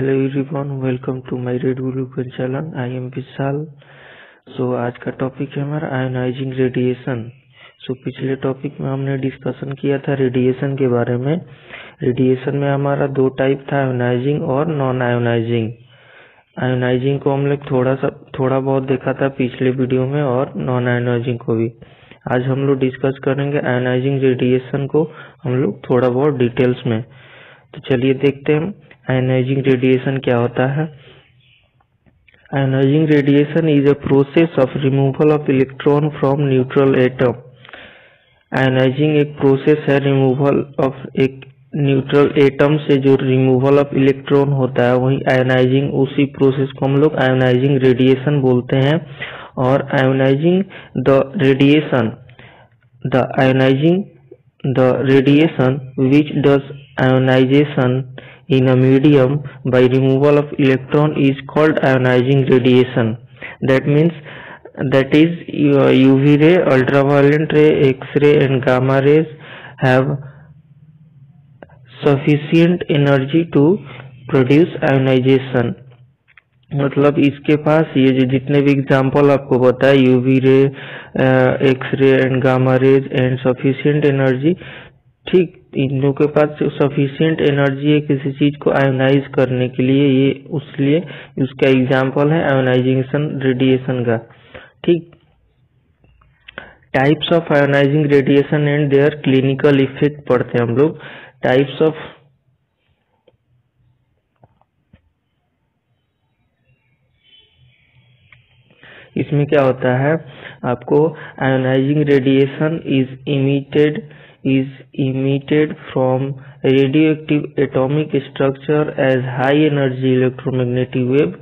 Hello everyone, welcome to my red Gurukul channel. I am Vishal. आज का topic है हमारा आयोनाइजिंग रेडिएशन। पिछले टॉपिक में हमने डिस्कशन किया था रेडिएशन के बारे में। रेडिएशन में हमारा दो टाइप था, आयोनाइजिंग और नॉन आयोनाइजिंग। आयोनाइजिंग को हम लोग थोड़ा बहुत देखा था पिछले वीडियो में, और नॉन आयोनाइजिंग को भी। आज हम लोग डिस्कस करेंगे आयोनाइजिंग रेडिएशन को हम लोग थोड़ा बहुत डिटेल्स में। तो चलिए देखते हैं आयोनाइजिंग रेडिएशन क्या होता है। Ionising radiation is a process of removal of electron from neutral atom. Ionising एक प्रोसेस है रिमूवल ऑफ एक न्यूट्रल एटम से जो रिमूवल ऑफ इलेक्ट्रॉन होता है, वही आयोनाइजिंग, उसी प्रोसेस को हम लोग आयोनाइजिंग रेडिएशन बोलते हैं। और ionizing the radiation which does ionization in a medium by removal of electron is called ionizing radiation. That is UV ray, ultraviolet ray, X-ray and gamma rays have sufficient energy to produce ionization. मतलब इसके पास ये जो जितने भी example आपको बताया, UV ray, x ray and gamma rays and sufficient energy, ठीक, इन लोगों के पास सफिशिएंट एनर्जी है किसी चीज को आयोनाइज करने के लिए। ये उसलिए उसका एग्जाम्पल है आयोनाइजेशन रेडिएशन का। ठीक, types of ionising radiation and their clinical effect पढ़ते हैं हम लोग। टाइप्स ऑफ इसमें क्या होता है, आपको ionising radiation is emitted from radioactive atomic structure as high energy electromagnetic wave,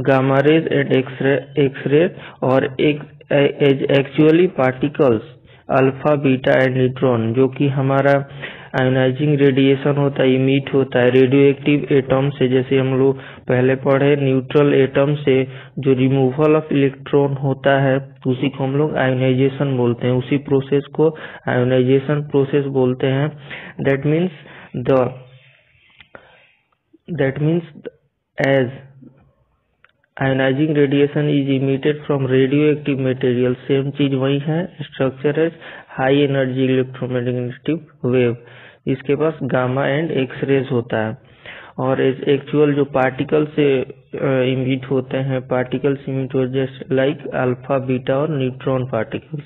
gamma rays and X-ray, और as actually particles alpha, beta and neutron. जो कि हमारा आयोनाइजिंग रेडिएशन होता है, इमिट होता है रेडियो एक्टिव एटम से। जैसे हम लोग पहले पढ़े, न्यूट्रल एटम से जो रिमूवल ऑफ इलेक्ट्रॉन होता है, उसी को हम लोग आयोनाइजेशन बोलते हैं। उसी प्रोसेस को आयोनाइजेशन प्रोसेस बोलते हैं। That means as ionising radiation is emitted from radio active material, same चीज वही है, structure as high energy electromagnetic wave. इसके पास गामा एंड एक्स रेज होता है। और एक्चुअल जो पार्टिकल से इमिट होते हैं, पार्टिकल्स इमिट हो जस्ट लाइक अल्फा, बीटा और न्यूट्रॉन पार्टिकल्स।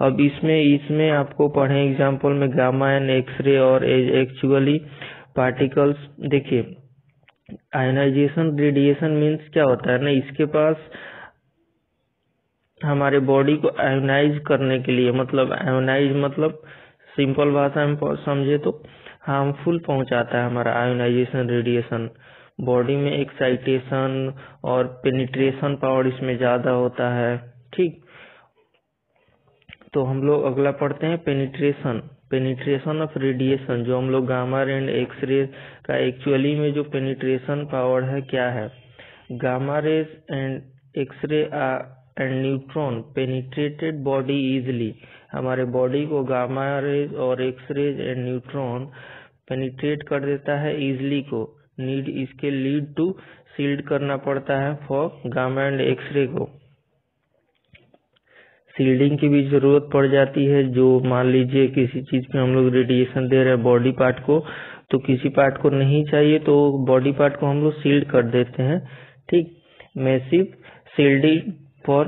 अब इसमें आपको पढ़े एग्जाम्पल में गामा एंड एक्स-रे और एक्चुअली पार्टिकल्स। देखिए, आयोनाइजेशन रेडिएशन मीन्स क्या होता है ना, इसके पास हमारे बॉडी को आयोनाइज करने के लिए, मतलब आयोनाइज मतलब सिंपल भाषा में समझे तो हार्मफुल पहुंचाता है हमारा आयोनाइजेशन रेडिएशन। बॉडी में एक्साइटेशन और पेनिट्रेशन पावर इसमें ज्यादा होता है। ठीक, तो हम लोग अगला पढ़ते हैं पेनिट्रेशन ऑफ रेडिएशन। जो हम लोग गामा एंड एक्स रे का एक्चुअली में जो पेनिट्रेशन पावर है क्या है। Gamma rays and X ray and neutron penetrated body easily. हमारे बॉडी को गामा रेज और X rays and neutron penetrate कर देता है इजिली को। इसके लीड टू शील्ड करना पड़ता है फॉर गामा एंड एक्स-रे को। शील्डिंग की भी जरूरत पड़ जाती है। जो मान लीजिए किसी चीज पे हम लोग रेडिएशन दे रहे हैं बॉडी पार्ट को, तो किसी पार्ट को नहीं चाहिए तो बॉडी पार्ट को हम लोग शील्ड कर देते हैं। ठीक, मैसिव शील्डिंग फॉर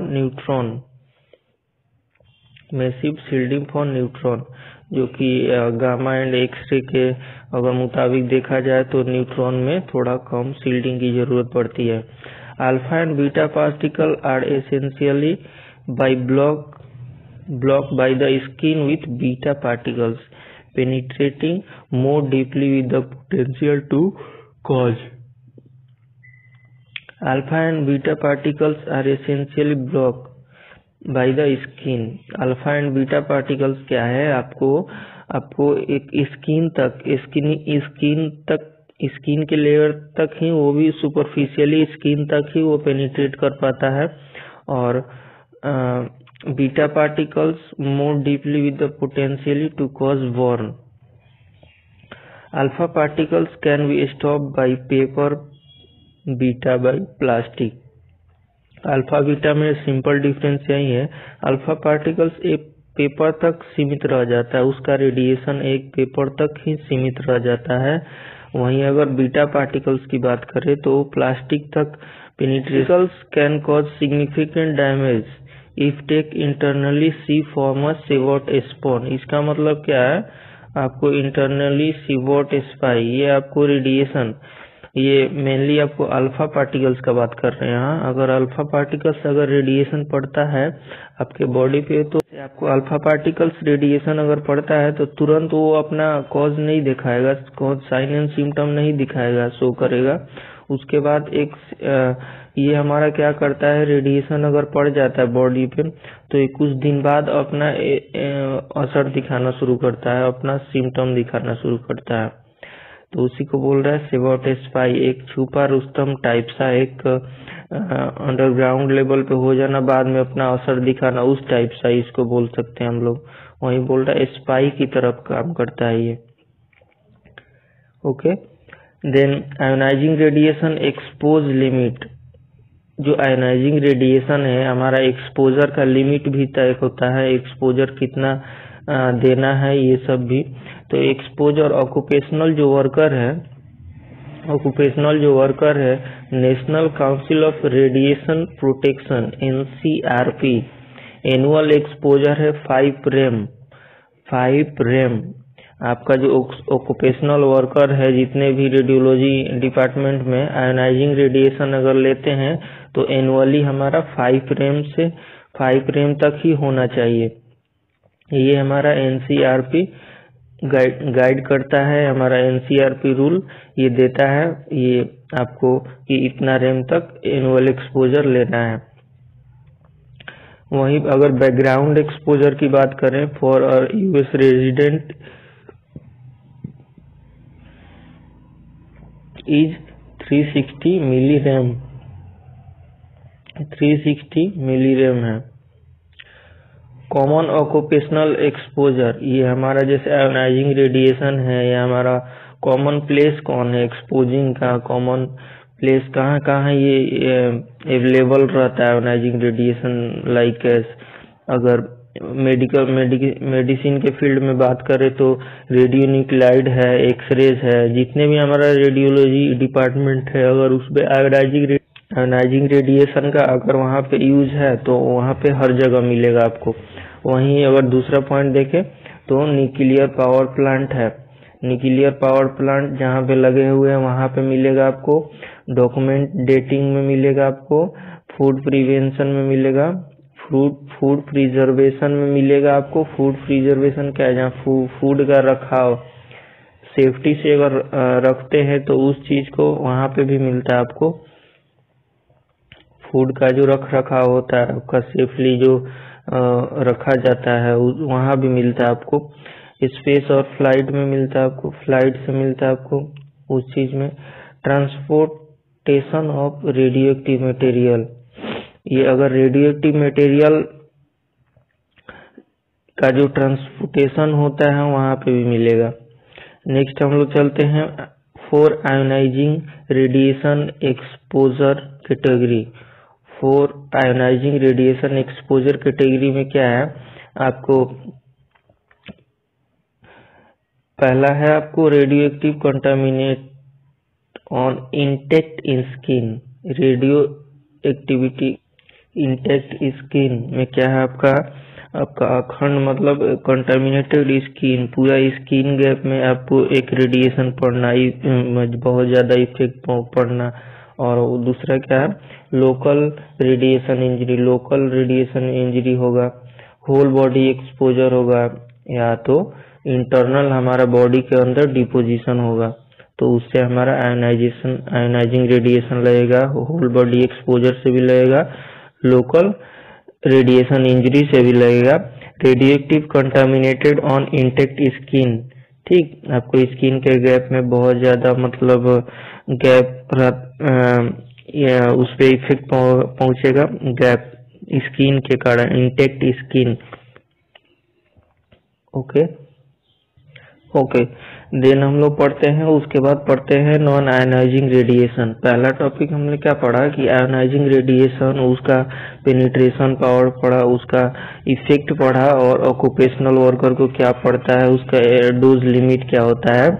न्यूट्रॉन, जो कि गामा एंड एक्स-रे के अगर मुताबिक देखा जाए तो न्यूट्रॉन में थोड़ा कम शील्डिंग की जरूरत पड़ती है। Alpha and beta particle are essentially blocked by the skin with beta particles penetrating more deeply with the potential to cause. Alpha and beta particles are essentially blocked by the skin. Alpha and beta particles क्या है, आपको एक skin के layer तक ही, वो भी superficially skin तक ही वो पेनिट्रेट कर पाता है। और beta particles more deeply with the potentially to cause burn. Alpha particles can be stop by paper beta by plastic. Alpha beta में सिंपल डिफरेंस यही है, अल्फा पार्टिकल्स एक पेपर तक सीमित रह जाता है, उसका रेडिएशन एक पेपर तक ही सीमित रह जाता है। वहीं अगर बीटा पार्टिकल्स की बात करें तो प्लास्टिक तक penetration can cause significant damage if take internally see form सेवॉट स्पॉन। इसका मतलब क्या है, आपको इंटरनली सीवॉट स्पाई, ये आपको रेडिएशन, ये मेनली आपको अल्फा पार्टिकल्स का बात कर रहे हैं। यहाँ अगर अल्फा पार्टिकल्स अगर रेडिएशन पड़ता है आपके बॉडी पे, तो आपको अल्फा पार्टिकल्स रेडिएशन अगर पड़ता है तो तुरंत वो अपना कॉज नहीं दिखाएगा, कॉज साइन एंड सिम्टम नहीं दिखाएगा, शो करेगा। उसके बाद ये हमारा क्या करता है, रेडिएशन अगर पड़ जाता है बॉडी पे तो ये कुछ दिन बाद अपना असर दिखाना शुरू करता है, अपना सिम्टम दिखाना शुरू करता है। तो उसी को बोल रहा है सेवॉट स्पाई, एक छुपा रुस्तम टाइप सा, एक अंडरग्राउंड लेवल पे हो जाना, बाद में अपना असर दिखाना, उस टाइप सा इसको बोल सकते हैं हम लोग। वही बोल रहा है स्पाई की तरफ काम करता है ये। Okay, then ionising radiation expose limit. जो आयोनाइजिंग रेडिएशन है हमारा एक्सपोजर का लिमिट भी तय होता है, एक्सपोजर कितना देना है ये सब भी। तो एक्सपोजर ऑक्यूपेशनल जो वर्कर है national council of radiation protection NCRP, annual exposure है 5 रेम। आपका जो ऑक्यूपेशनल वर्कर है, जितने भी रेडियोलॉजी डिपार्टमेंट में आयोनाइजिंग रेडिएशन अगर लेते हैं तो एनुअली हमारा 5 रेम तक ही होना चाहिए। ये हमारा NCRP गाइड करता है, हमारा NCRP रूल ये देता है ये आपको कि इतना रेम तक एनुअल एक्सपोजर लेना है। वहीं अगर बैकग्राउंड एक्सपोजर की बात करें फॉर US रेजिडेंट इज 360 मिलीरेम है। कॉमन ऑक्यूपेशनल एक्सपोजर, ये हमारा जैसे आयोनाइजिंग रेडिएशन है, ये हमारा कॉमन प्लेस कौन है एक्सपोजिंग का, कॉमन प्लेस कहाँ ये अवेलेबल रहता है आयोनाइजिंग रेडिएशन। लाइक अगर मेडिसिन के फील्ड में बात करें तो रेडियो न्यूक्लाइड है, एक्सरेज है, जितने भी हमारा रेडियोलॉजी डिपार्टमेंट है, अगर उसमें आयोनाइजिंग रेडिएशन का अगर वहाँ पे यूज है तो वहाँ पे हर जगह मिलेगा आपको। वहीं अगर दूसरा पॉइंट देखें तो न्यूक्लियर पावर प्लांट है, न्यूक्लियर पावर प्लांट जहाँ पे लगे हुए हैं वहाँ पे मिलेगा आपको, डॉक्यूमेंट डेटिंग में मिलेगा आपको, फूड प्रिवेंशन में मिलेगा, फूड प्रिजर्वेशन में मिलेगा आपको। फूड प्रिजर्वेशन क्या है, जहाँ फूड का रखाव सेफ्टी से अगर रखते हैं तो उस चीज को वहाँ पे भी मिलता है आपको। फूड का जो रख रखाव होता है आपका सेफली जो रखा जाता है वहाँ भी मिलता है आपको। स्पेस और फ्लाइट में मिलता है आपको, फ्लाइट से मिलता है आपको उस चीज में। Transportation of radio active material, ये अगर रेडियो एक्टिव मटेरियल का जो ट्रांसपोर्टेशन होता है वहाँ पे भी मिलेगा। नेक्स्ट हम लोग चलते हैं for ionising radiation exposure category. For ionising radiation exposure category में क्या है, आपको पहला है आपको radio active contaminate on intact skin. Radio activity intact skin में क्या है, आपका अखंड मतलब कंटामिनेटेड स्किन, पूरा स्किन गैप में आपको एक रेडिएशन पड़ना, बहुत ज्यादा इफेक्ट पड़ना। और दूसरा क्या है, लोकल रेडिएशन इंजरी होगा, होल बॉडी एक्सपोजर होगा, या तो इंटरनल हमारा बॉडी के अंदर डिपोजिशन होगा तो उससे हमारा आयोनाइजिंग रेडिएशन लगेगा, होल बॉडी एक्सपोजर से भी लगेगा, लोकल रेडिएशन इंजरी से भी लगेगा। Radio active contaminated on intact skin, ठीक, आपको स्किन के गैप में बहुत ज्यादा मतलब गैप या उस पे इफेक्ट पहुंचेगा गैप स्किन के कारण, intact skin. Okay, okay, then हम लोग पढ़ते हैं, उसके बाद पढ़ते हैं नॉन आयनाइजिंग रेडिएशन। पहला टॉपिक हमने क्या पढ़ा कि आयनाइजिंग रेडिएशन, उसका पेनिट्रेशन पावर पढ़ा, उसका इफेक्ट पढ़ा, और ऑक्यूपेशनल वर्कर को क्या पड़ता है, उसका डोज लिमिट क्या होता है।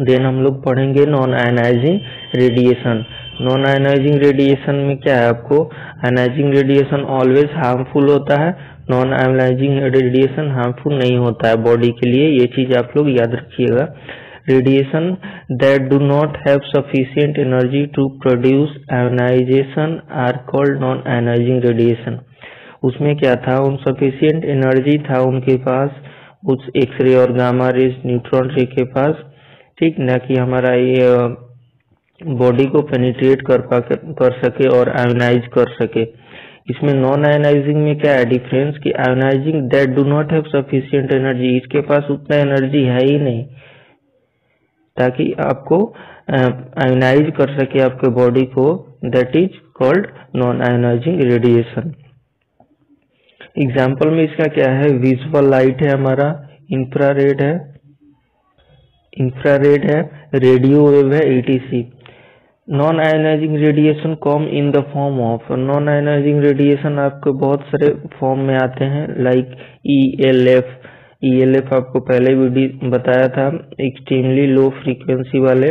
देन हम लोग पढ़ेंगे non ionising radiation. Non ionising radiation में क्या है, आपको आयनाइजिंग रेडिएशन ऑलवेज हार्मफुल होता है, नॉन आयनाइजिंग रेडिएशन हार्मफुल नहीं होता है बॉडी के लिए, ये चीज आप लोग याद रखिएगा। Radiation that do not have sufficient energy to produce ionisation are called non ionising radiation. उसमें क्या था, उन सफिशिएंट एनर्जी था उनके पास, उस एक्सरे और गामा रेज न्यूट्रॉन रे के पास, ठीक, ना कि हमारा ये बॉडी को पेनिट्रेट कर सके और आयोनाइज कर सके। इसमें नॉन आयोनाइजिंग में क्या है डिफरेंस कि ionising that do not have sufficient energy, इसके पास उतना एनर्जी है ही नहीं ताकि आपको आयोनाइज कर सके आपके बॉडी को, that is called non ionising radiation. Example में इसका क्या है, विजुअल लाइट है हमारा, इंफ्रारेड है, रेडियो वेव है, ETC। Non ionising radiation come in the form of, non ionising radiation आपको बहुत सारे फॉर्म में आते हैं, लाइक ELF आपको पहले भी बताया था, एक्सट्रीमली लो फ्रीक्वेंसी वाले,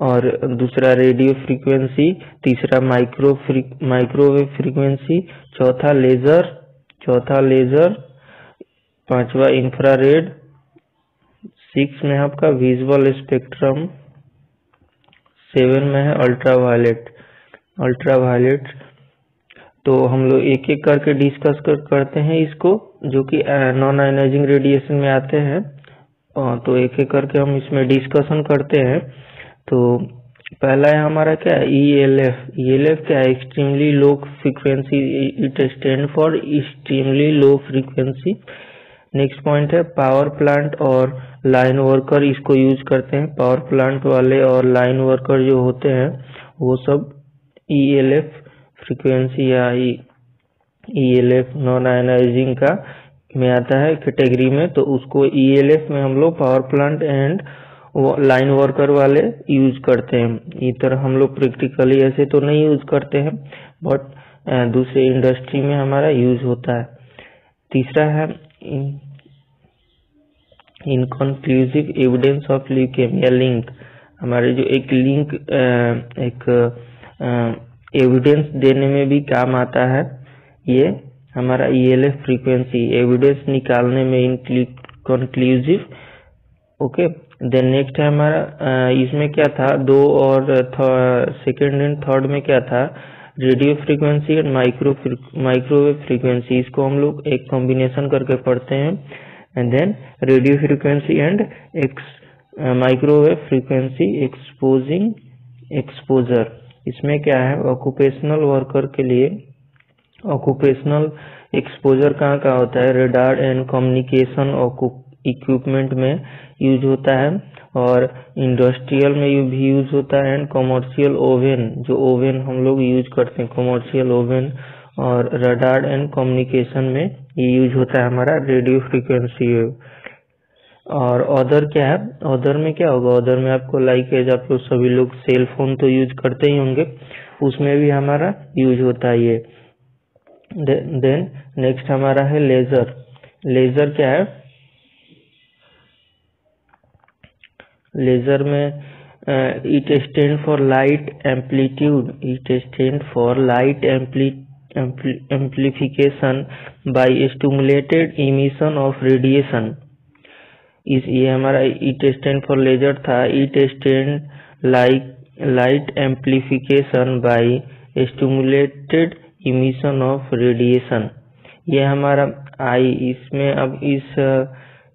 और दूसरा रेडियो फ्रीक्वेंसी, तीसरा माइक्रोवेव फ्रीक्वेंसी, चौथा लेजर, पांचवा इंफ्रारेड, 6 में आपका विजुअल स्पेक्ट्रम, 7 में है अल्ट्रावायलेट। तो हम लोग एक एक करके डिस्कस करते हैं इसको, जो कि नॉन आयनाइजिंग रेडिएशन में आते हैं, तो एक एक करके हम इसमें डिस्कशन करते हैं। तो पहला है हमारा क्या है, ELF क्या है, extremely low frequency, it stand for extremely low frequency. Next point है पावर प्लांट और लाइन वर्कर, इसको यूज करते हैं, पावर प्लांट वाले और लाइन वर्कर जो होते हैं वो सब ELF फ्रीक्वेंसी या ELF नॉन आयनाइजिंग का में आता है कैटेगरी में, तो उसको ELF में हम लोग power plant and line worker वाले यूज करते हैं। इधर हम लोग प्रैक्टिकली ऐसे तो नहीं यूज करते हैं, बट दूसरे इंडस्ट्री में हमारा यूज होता है। तीसरा है inconclusive evidence of leukaemia link, हमारे जो एक लिंक एक एविडेंस देने में भी काम आता है, ये हमारा ELF फ्रीक्वेंसी एविडेंस निकालने में इनकंक्लूसिव। ओके, देन नेक्स्ट है हमारा इसमें क्या था, 2 और सेकेंड एंड थर्ड में क्या था, radio frequency and microwave frequency, इसको हम लोग एक कॉम्बिनेशन करके पढ़ते हैं। And then radio frequency and microwave frequency exposure, इसमें क्या है, ऑक्यूपेशनल वर्कर के लिए ऑक्यूपेशनल एक्सपोजर कहाँ होता है, रडार एंड कम्युनिकेशन इक्विपमेंट में यूज होता है, और इंडस्ट्रियल में भी यूज होता है, एंड कमर्शियल ओवन, जो ओवन हम लोग यूज करते हैं, कमर्शियल ओवन, और रडार एंड कम्युनिकेशन में ये यूज होता है हमारा रेडियो फ्रीक्वेंसी वेव। और अदर क्या है, अदर में क्या होगा, अदर में आपको लाइक एज आप लोग सभी लोग सेल फोन तो यूज करते ही होंगे, उसमें भी हमारा यूज होता है ये। देन नेक्स्ट हमारा है लेजर क्या है, लेजर में it stand for light amplitude, amplification by stimulated emission of radiation. ये हमारा इट स्टैंड फॉर लेजर था, it stand light amplification by stimulated emission of radiation. ये हमारा आई, इसमें अब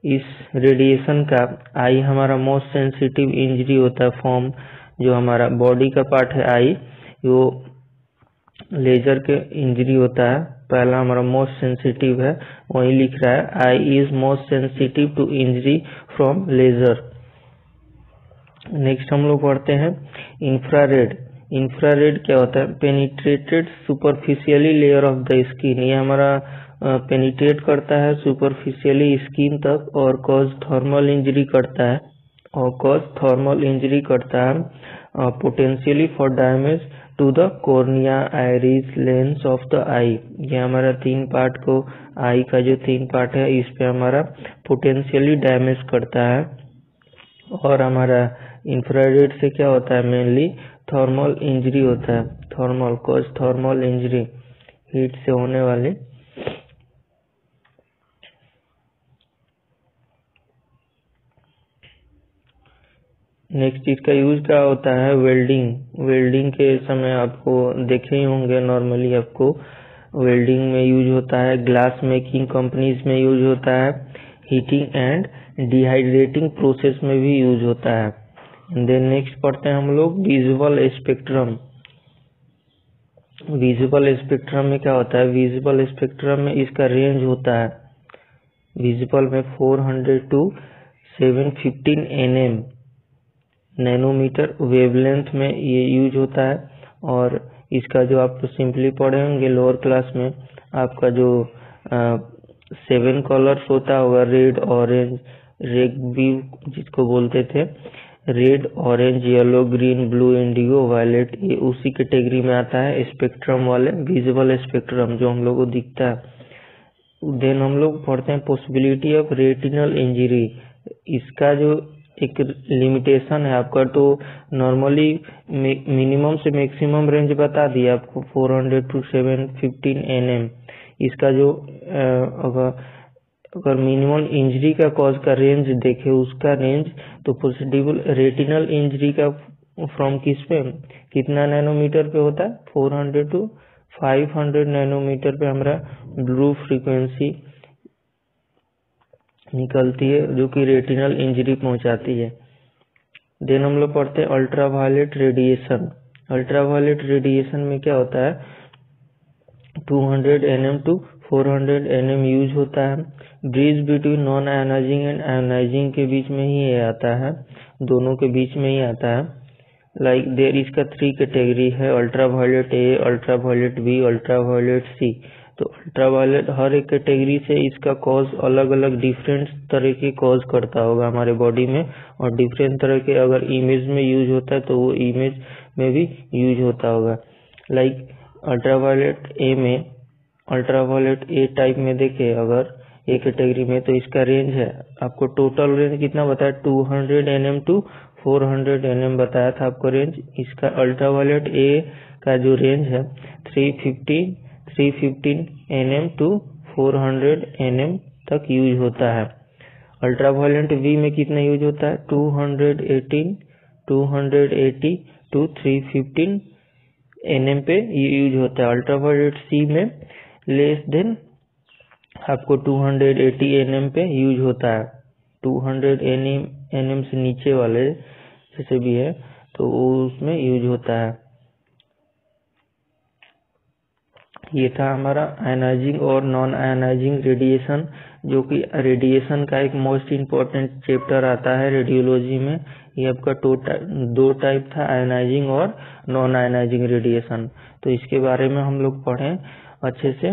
इस रेडिएशन का आई हमारा मोस्ट सेंसिटिव इंजरी होता है फॉर्म, जो हमारा बॉडी का पार्ट है आई, वो लेजर के इंजरी होता है, पहला हमारा मोस्ट सेंसिटिव है, वही लिख रहा है, eye is most sensitive to injury from laser. Next हम लोग पढ़ते हैं इंफ्रारेड क्या होता है, penetrated superficially layer of the skin, ये हमारा पेनिट्रेट करता है सुपरफिशियली स्किन तक और कॉज थर्मल इंजरी करता है potentially for damage to the cornea, iris, lens of the eye. ये हमारा 3 पार्ट को, आई का जो 3 पार्ट है इस पे हमारा पोटेंशियली डैमेज करता है। और हमारा इंफ्रारेड से क्या होता है, मेनली थर्मल इंजरी होता है, थर्मल इंजरी, हीट से होने वाली। नेक्स्ट इसका यूज क्या होता है, वेल्डिंग के समय आपको देखे ही होंगे, नॉर्मली आपको वेल्डिंग में यूज होता है, ग्लास मेकिंग कंपनीज में यूज होता है, हीटिंग एंड डिहाइड्रेटिंग प्रोसेस में भी यूज होता है। देन नेक्स्ट पढ़ते हैं हम लोग विजुअल स्पेक्ट्रम। विजुअल स्पेक्ट्रम में क्या होता है, विजुअल स्पेक्ट्रम में इसका रेंज होता है, विजुअल में 400 to 715 nm नैनोमीटर वेवलेंथ में ये यूज होता है। और इसका जो आप सिंपली पढ़े होंगे लोअर क्लास में, आपका जो 7 कलर्स होता होगा, रेड, ऑरेंज, रेड भी जिसको बोलते थे, red, orange, yellow, green, blue, indigo, violet, ये उसी कैटेगरी में आता है स्पेक्ट्रम वाले, विजुअल स्पेक्ट्रम जो हम लोग को दिखता है। देन हम लोग पढ़ते हैं पॉसिबिलिटी ऑफ रेटिनल इंजरी। इसका जो एक लिमिटेशन है आपका, तो नॉर्मली मिनिमम से मैक्सिमम रेंज बता दिया आपको 400 to 715 nm। इसका जो अगर मिनिमम इंजरी का कॉज का रेंज देखे, उसका रेंज, तो पॉसिबल रेटिनल इंजरी का फ्रॉम किस पे, कितना नैनोमीटर पे होता है, 400 to 500 नैनोमीटर पे हमारा ब्लू फ्रीक्वेंसी निकलती है जो कि रेटिनल इंजरी पहुंचाती है। देन हम लोग पढ़ते हैं अल्ट्रावायलेट रेडिएशन। अल्ट्रावायलेट रेडिएशन में क्या होता है, 200 nm to 400 nm यूज होता है। Bridge between non ionising and ionising के बीच में ही ये आता है, दोनों के बीच में ही आता है। लाइक देयर इसका 3 कैटेगरी है, ultraviolet A, ultraviolet B, ultraviolet C. तो अल्ट्रावायलेट हर एक कैटेगरी से इसका कॉज अलग अलग डिफरेंट तरह के कॉज करता होगा हमारे बॉडी में, और डिफरेंट तरह के अगर इमेज में यूज होता है तो वो इमेज में भी यूज होता होगा। लाइक अल्ट्रावायलेट ए में, अल्ट्रावायलेट ए टाइप में देखे अगर ए कैटेगरी में, तो इसका रेंज है आपको, टोटल रेंज कितना बताया, 200 nm to 400 nm बताया था आपको रेंज। इसका अल्ट्रावायलेट ए का जो रेंज है 315 nm to 400 nm तक यूज होता है। अल्ट्रावायलेट बी में कितना यूज होता है, 280 to 315 nm पे यूज होता है। अल्ट्रावायलेट सी में लेस देन आपको 280 nm पे यूज होता है। 200 nm से नीचे वाले जैसे भी है तो उसमें यूज होता है। ये था हमारा आयनाइजिंग और नॉन आयनाइजिंग रेडिएशन, जो कि रेडिएशन का एक मोस्ट इम्पोर्टेंट चैप्टर आता है रेडियोलॉजी में। ये आपका 2 टाइप था, आयनाइजिंग और नॉन आयनाइजिंग रेडिएशन। तो इसके बारे में हम लोग पढ़ें अच्छे से।